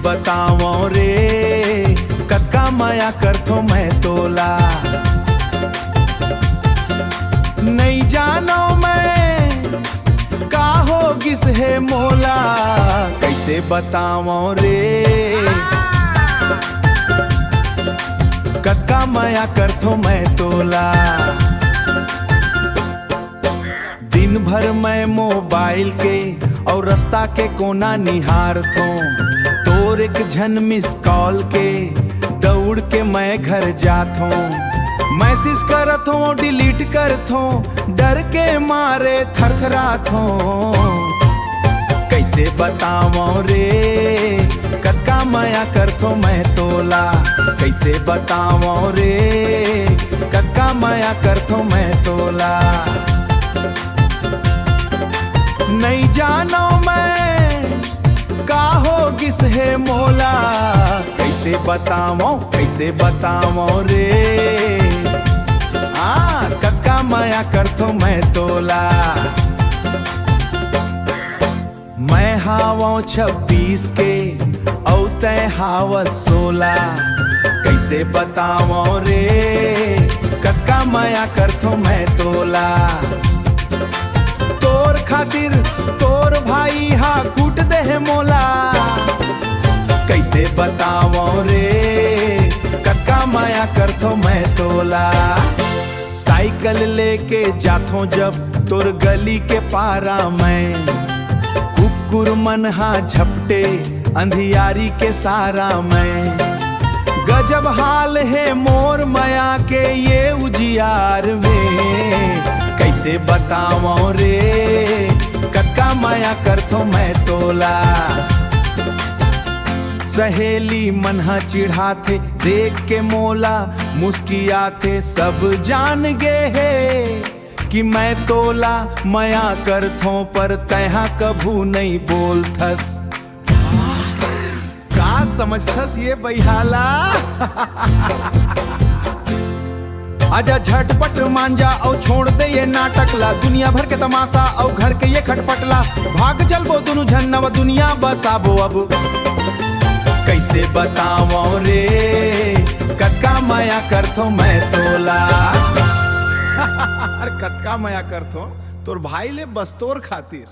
बताओ रे कतका माया करथो मैं तोला। नहीं जानो मैं का होगिस है मोला, कैसे बताओ रे कतका माया करथो मैं तोला। दिन भर मैं मोबाइल के और रास्ता के कोना निहार थो, तोर एक झन मिस कॉल के दौड़ के मैं घर जात हूँ। मैसेज करत हूँ डिलीट करत हूँ, डर के मारे थरथरात हूँ। कैसे बताओ रे कतका माया करथो मैं तोला, कैसे बताओ रे कतका माया करथो मैं तोला। नहीं जानो मैं का होगिस है मोला, कैसे बताओ रे कतका माया करथो मैं तोला। मैं हावों 26 के औ तय हाव 16, कैसे बताओ रे कतका माया करथो मैं तोला। तोर खातिर तोर भाई हा कूट दे है मोला, कैसे बताओ रे कतका माया करथो मैं तोला। साइकिल लेके जाथो जब तोर गली के पारा मैं, कुकुर मन हा झपटे अंधियारी के सारा मैं। गजब हाल है मोर माया के ये उजियार में, कैसे बताओ रे कतका माया करथो मैं तोला। सहेली मन हा चिढ़ाथे देख के मोला मुस्कियाथे, सब जान गे है कि मैं तोला माया करथो पर तैहा कभू नहीं बोलथस। का समझथस ये बैहाला आजा झटपट मांजा और छोड़ दे ये नाटक ला, दुनिया भर के तमाशा और घर के ये खटपटला। भाग चलबो दोनों झन्नव दुनिया बसाबो अब, कैसे बताओ रे कतका माया करथो मैं तोला। अरे कतका माया करथो तोर भाई ले बस तोर खातिर।